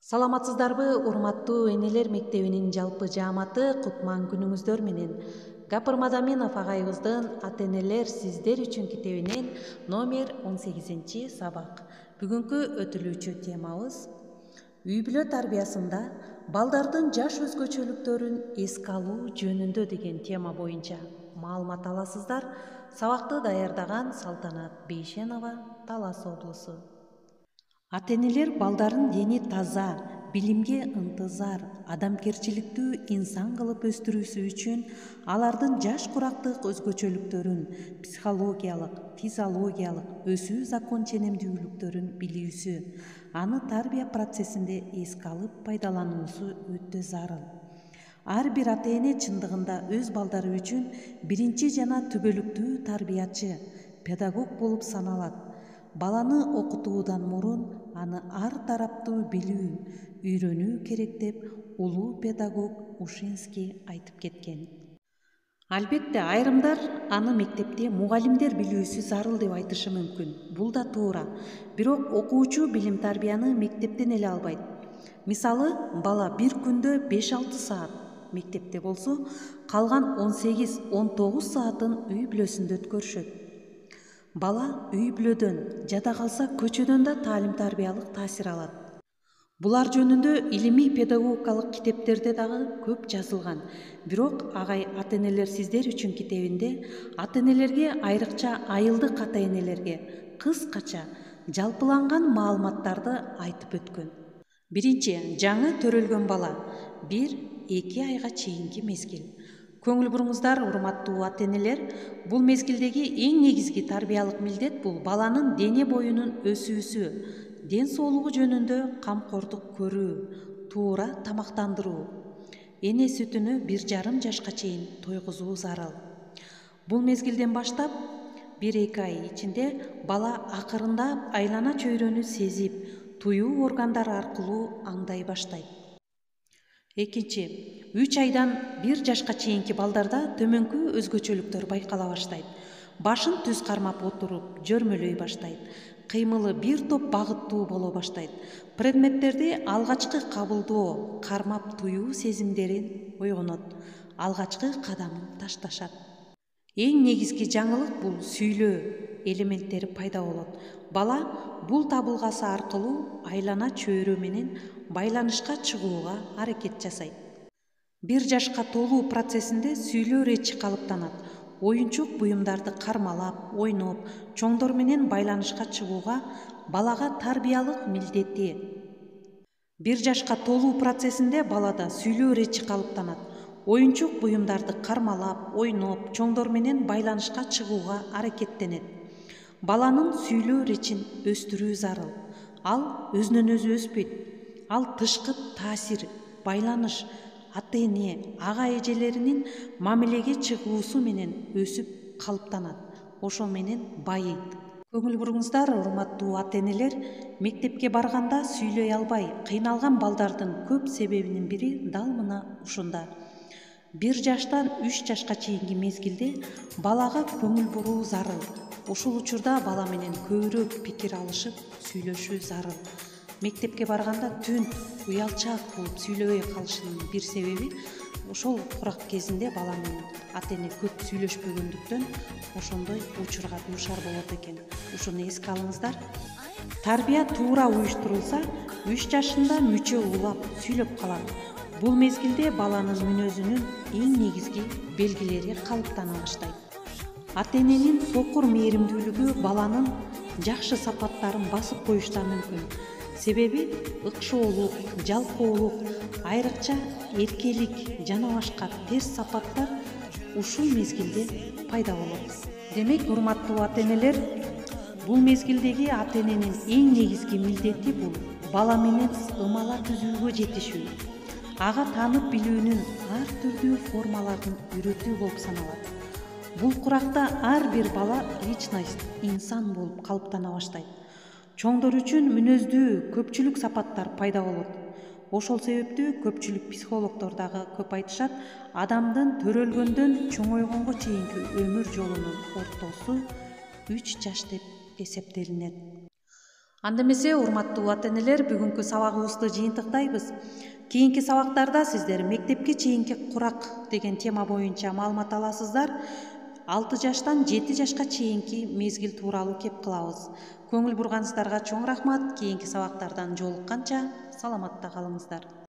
Саламатсыздарбы, урматтуу энелер мектебинин жалпы жааматы кутман күнүңүздөр менен. Гапыр Мадаминов агайыбыздын ата-энелер сиздер үчүн китебинен номер 18 сабак. Бүгүнкү өтүлүүчү темабыз үй бүлө тарбиясында балдардын жаш өзгөчөлүктөрүн эске алуу жөнүндө деген тема боюнча маалымат аласыздар. Сабакты даярдаган Салтанат Бейшенова, Талас облусу. Ата-энелер балдарын дени таза, билимге ынтызар, адамгерчиликтүү инсан кылып өстүрүүсү үчүн алардын жаш курактык өзгөчөлүктөрүн, психологиялык, физиологиялык, өсүү закон ченемдүүлүктөрүн билүүсү, аны тарбия процессинде эске алып пайдалануусу өтө зарыл. Ар бир ата-эне чындыгында өз балдары үчүн биринчи жана түбөлүктүү тарбиячы, педагог болуп саналат. Баланы окутуудан мурун аны ар тараптуу билүү, үйрөнүү керек деп улуу педагог Ушинский айтып кеткен. Албетте, айрымдар аны мектепте мугалимдер билүүсү зарыл деп айтышы мүмкүн. Бул да туура. Бирок окуучу билим тарбияны мектептен эле албайт. Мисалы, бала бир күндө 5-6 саат мектепте болсо, калган 18-19 саатын үй бүлөсүндө өткөрүшөт. Бала үй бүлөдөн, жада калса көчөдөн да таалим-тарбиялык таасир алат. Булар жөнүндө илимий педагогикалык китептерде дагы көп жазылган. Бирок агай ата-энелер сиздер үчүн китебинде ата-энелерге, айрыкча айылдык ата-энелерге кыскача жалпыланган маалыматтарды айтып өткөн. Биринчи, жаңы төрөлгөн бала 1-2 айга чейинки мезгил. Көңүл буруңуздар, урматтуу ата-энелер, бул мезгилдеги эң негизги тарбиялык милдет бул баланын дене боюнун өсүүсү, ден соолугу жөнүндө камкордук көрүү, туура тамактандыруу. Эне сүтүнү 1,5 жашка чейин тойгузуу зарыл. Бул мезгилден баштап 1-2 ай ичинде бала акырындап айлана чөйрөнү сезип, туюу органдары аркылуу аңдай баштайт. Экинчи, 3 айдан 1 жашка чейинки балдарда төмөнкү өзгөчөлүктөр байкала баштайт. Башын түз кармап отуруп, жөрмөлөй баштайт. Кыймылы бир топ багыттуу боло баштайт. Предметтерди алгачкы кабылдоо, кармап туюу сезимдерин ойгонот. Алгачкы кадамын ташташат. Эң негизги жаңылык бул сүйлөө элементтери пайда болот. Бала бул табылгасы аркылуу айлана чөйрө менен байланышка чыгууга аракет жасайт. 1 жашка толуу процессинде сүйлөө речи калыптанат. Оюнчук буюмдарды кармалап, ойноп, чоңдор менен байланышка чыгууга балага тарбиялык милдети. 1 жашка толуу процессинде балада сүйлөө речи калыптанат. Оюнчук буюмдарды кармалап, ойноп, чоңдор менен байланышка чыгууга аракеттенет. Баланын сүйлөө речин өстүрүү зарыл. Ал өзүнөн өзү өспөйт. Ал тышкы таасир, байланыш, ата-эне, ага-эжелеринин мамилеге чыгуусу менен өсүп калыптанат. Ошо менен байыйт. Көңүл буруңуздар, урматтуу ата-энелер, мектепке барганда сүйлөй албай кыйналган балдардын көп себебинин бири дал мына ушунда. 1 жаштан 3 жашка чейинки мезгилде балага көңүл буруу зарыл. Ушул учурда бала менен көбүрөөк пикир алышып, сүйлөшүү зарыл. Мектепке барганда түн, уялчаак болуп сүйлөбөй калышынын бир себеби ошол курак кезинде бала менен ата-эне көп сүйлөшпөгөндүктөн ошондой учурга дуушар болот экен. Ушуну эске алыңыздар. Тарбия туура уюштурулса, 3 жашында мүчө улап, сүйлөп калат. Бул мезгилде баланын мүнөзүнүн эң негизги белгилери калыптана баштайт. Ата-эненин сокур мээримдүүлүгү баланын жакшы сапаттарын басып коюштан мүмкүн. Себеби ыкшоолук, жалкоолук, айрыкча эркелик жана башка терс сапаттар ушул мезгилде пайда болот. Демек, урматтуу ата-энелер, бул мезгилдеги ата-эненин эң негизги милдети бул бала менен ымала түзүүгө жетишүү. Ага таанып билүүнүн ар түрдүү формаларын үйрөтүү болуп саналат. Бул куракта ар бир бала личность, инсан болуп калыптана баштайт. Чоңдор үчүн мүнөздүү көпчүлүк сапаттар пайда болот. Ошол себептүү көпчүлүк психологдор дагы көп айтышат, адамдын төрөлгөндөн чоңойгонго чейинки өмүр жолунун ортосу 3 жаш деп эсептелинет. Анда эмесе урматтуу ата энелер, бүгүнкү сабагыбызды жыйынтыктайбыз. Кийинки сабактарда сиздер мектепке чейинки курак деген тема боюнча маалымат аласыздар. 6 жаштан 7 жашка чейинки мезгил тууралуу кеп кылабыз. Көңүл бурганыңыздарга чоң рахмат. Кийинки сабактардан жолукканча саламатта калыңыздар.